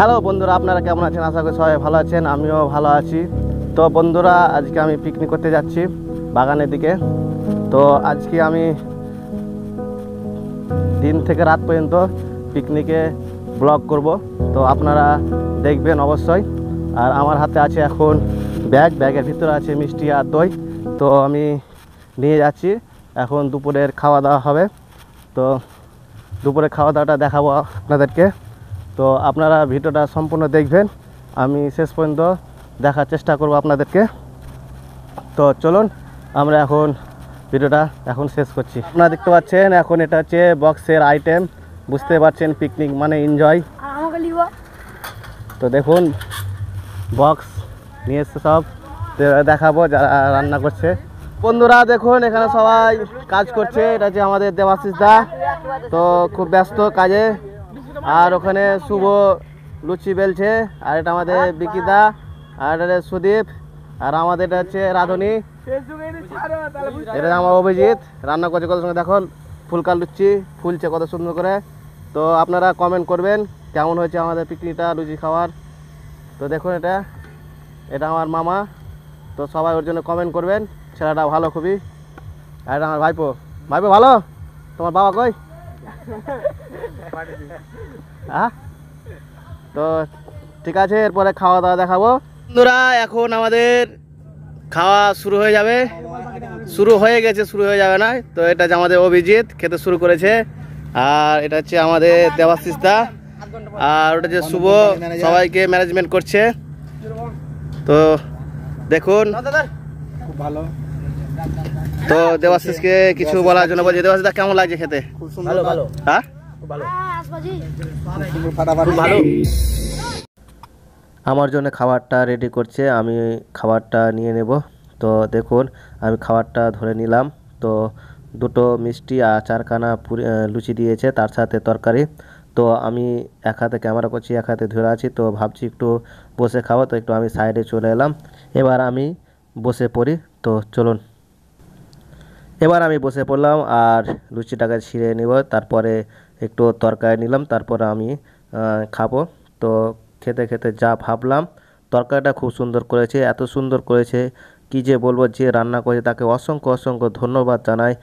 Hello বন্ধুরা, আপনারা কেমন আছেন? আশা করি সবাই ভালো আছেন, আমিও ভালো আছি। তো বন্ধুরা, আজকে আমি পিকনিক করতে যাচ্ছি বাগানের দিকে। তো আজকে আমি দিন থেকে রাত পর্যন্ত পিকনিকে ব্লগ করব, তো আপনারা দেখবেন অবশ্যই। আর আমার হাতে আছে এখন ব্যাগের ভিতরে আছে মিষ্টি আর দই। তো আমি নিয়ে যাচ্ছি, এখন দুপুরের খাওয়া দাওয়া হবে। তো দুপুরে খাওয়া দাওয়াটা দেখাবো আপনাদেরকে। তো আপনারা ভিডিওটা সম্পূর্ণ দেখবেন, আমি শেষ পর্যন্ত দেখার চেষ্টা করব আপনাদেরকে। তো চলুন আমরা এখন ভিডিওটা শেষ করছি। আপনারা দেখতে পাচ্ছেন এখন এটা হচ্ছে বক্সের আইটেম, বুঝতে পারছেন পিকনিক মানে এনজয়। তো দেখুন বক্স নিয়ে এসছে, সব দেখাবো যারা রান্না করছে। বন্ধুরা দেখুন এখানে সবাই কাজ করছে, এটা হচ্ছে আমাদের দেবাশিস দা, তো খুব ব্যস্ত কাজে। আর ওখানে শুভ লুচি বেলছে, আর এটা আমাদের বিকিদা, আর এটা সুদীপ, আর আমাদের এটা হচ্ছে রাধুনি, এটা আমার অভিজিৎ রান্না করছে কত সঙ্গে। দেখুন ফুলকা লুচি ফুলছে কত সুন্দর করে। তো আপনারা কমেন্ট করবেন কেমন হয়েছে আমাদের পিকনিকটা, লুচি খাওয়ার। তো দেখুন এটা আমার মামা, তো সবাই ওর জন্য কমেন্ট করবেন, ছেলেটা ভালো খুবই। আর এটা আমার ভাইপো ভালো। তোমার বাবা কই? হ্যাঁ, তো ঠিক আছে, এরপরে খাওয়া দাওয়া দেখাবো। বন্ধুরা এখন আমাদের খাওয়া শুরু হয়ে যাবে, শুরু হয়ে যাবে না। তো এটা হচ্ছে আমাদের অভিজিৎ খেতে শুরু করেছে, আর এটা হচ্ছে আমাদের দেবাশিস দা, আর ওটা যে শুভ সবাইকে ম্যানেজমেন্ট করছে। তো দেখুন খুব ভালো। তো দেবাশিসকে কিছু বলার জন্য বলছি, দেবাশিস দা কেমন লাগছে খেতে? খুব সুন্দর, ভালো। হ্যাঁ ভালো। আমার জন্য খাবারটা রেডি করছে, আমি খাবারটা নিয়ে নেব। তো দেখুন আমি খাবারটা ধরে নিলাম। তো দুটো মিষ্টি আর চারখানা লুচি দিয়েছে, তার সাথে তরকারি। তো আমি এক হাতে ক্যামেরা করছি, এক হাতে ধরে আছি, তো ভাবছি একটু বসে খাবো। তো একটু আমি সাইডে চলে এলাম, এবার আমি বসে পড়ি। তো চলুন এবার আমি বসে পড়লাম আর লুচিটাকে ছিঁড়ে নেব, তারপরে একটু তরকারি নিলাম, তারপরে আমি খাবো। তো খেতে খেতে যা ভাবলাম, তরকারিটা খুব সুন্দর করেছে, এত সুন্দর করেছে কি যে বলবো। যে রান্না করেছে তাকে অসংখ্য অসংখ্য ধন্যবাদ জানাই।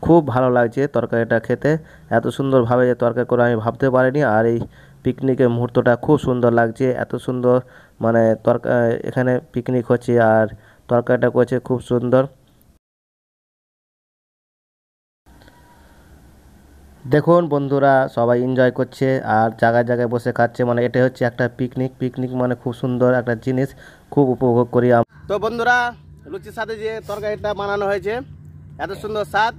খুব ভালো লাগছে তরকারিটা খেতে, এত সুন্দরভাবে যে তরকারি করে আমি ভাবতে পারিনি। আর এই পিকনিকের মুহূর্তটা খুব সুন্দর লাগছে, এত সুন্দর মানে এখানে পিকনিক হচ্ছে আর তরকারিটা করেছে খুব সুন্দর। দেখুন বন্ধুরা সবাই এনজয় করছে আর জায়গায় জায়গায় বসে খাচ্ছে, মানে এটা হচ্ছে একটা পিকনিক মানে খুব সুন্দর একটা জিনিস, খুব উপভোগ করি। তো বন্ধুরা লুচির সাথে যে তরকারিটা বানানো হয়েছে এত সুন্দর স্বাদ,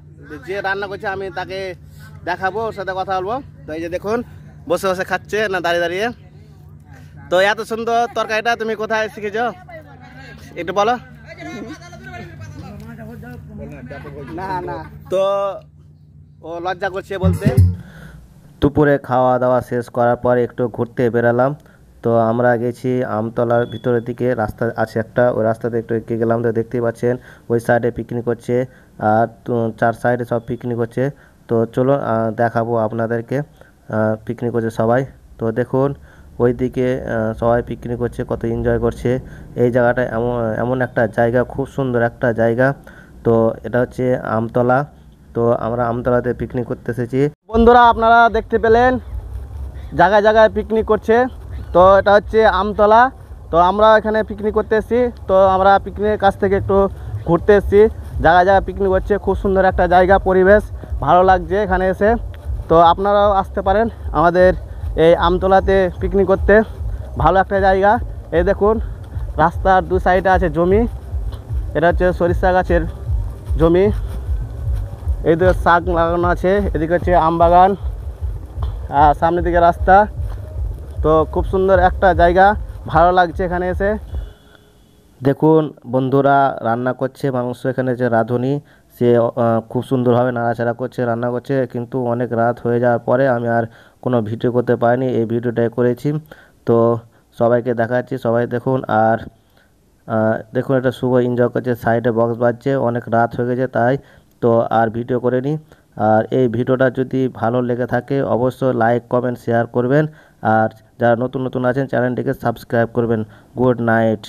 যে রান্না করছে আমি তাকে দেখাবো, ওর সাথে কথা বলবো। তো এই যে দেখুন বসে বসে খাচ্ছে না দাঁড়িয়ে দাঁড়িয়ে। তো এত সুন্দর তরকারিটা তুমি কোথায় শিখেছ একটু বলো। না তো ও লজ্জা করছে বলতে। দুপুরে খাওয়া দাওয়া শেষ করার পর একটু ঘুরতে বেরালাম। তো আমরা গেছি আমতলার ভিতরের দিকে, রাস্তা আছে একটা, ওই রাস্তাতে একটু এগিয়ে গেলাম। তো দেখতেই পাচ্ছেন ওই সাইডে পিকনিক হচ্ছে আর চার সাইডে সব পিকনিক হচ্ছে। তো চলো দেখাবো আপনাদেরকে, পিকনিক করছে সবাই। তো দেখুন ওই দিকে সবাই পিকনিক করছে, কত এনজয় করছে। এই জায়গাটা এমন একটা জায়গা, খুব সুন্দর একটা জায়গা। তো এটা হচ্ছে আমতলা, তো আমরা আমতলাতে পিকনিক করতে এসেছি। বন্ধুরা আপনারা দেখতে পেলেন জায়গায় জায়গায় পিকনিক করছে, তো এটা হচ্ছে আমতলা। তো আমরা এখানে পিকনিক করতে এসেছি, তো আমরা পিকনিকের কাছ থেকে একটু ঘুরতে এসেছি। জায়গায় জায়গায় পিকনিক হচ্ছে, খুব সুন্দর একটা জায়গা, পরিবেশ ভালো লাগছে এখানে এসে। তো আপনারাও আসতে পারেন আমাদের এই আমতলাতে পিকনিক করতে, ভালো একটা জায়গা। এই দেখুন রাস্তার দু সাইডে আছে জমি, এটা হচ্ছে সরিষা গাছের জমি। এইদিকে শাক লাগানো আছে, এদিকে হচ্ছে আম বাগান, আর সামনের দিকে রাস্তা। তো খুব সুন্দর একটা জায়গা, ভালো লাগছে এখানে এসে। দেখুন বন্ধুরা রান্না করছে মাংস, এখানে যে রাঁধুনি সে খুব সুন্দরভাবে নাড়াচাড়া করছে, রান্না করছে। কিন্তু অনেক রাত হয়ে যাওয়ার পরে আমি আর কোনো ভিডিও করতে পারিনি, এই ভিডিওটাই করেছি। তো সবাইকে দেখাচ্ছি, সবাই দেখুন। আর দেখুন এটা শুভ এনজয় করছে, সাইডে বক্স বাজছে, অনেক রাত হয়ে গেছে তাই। তো আর ভিডিও করে নিই। আর এই ভিডিওটা যদি ভালো লেগে থাকে অবশ্যই লাইক কমেন্ট শেয়ার করবেন। আর যারা নতুন নতুন আছেন চ্যানেলটিকে সাবস্ক্রাইব করবেন। Good night.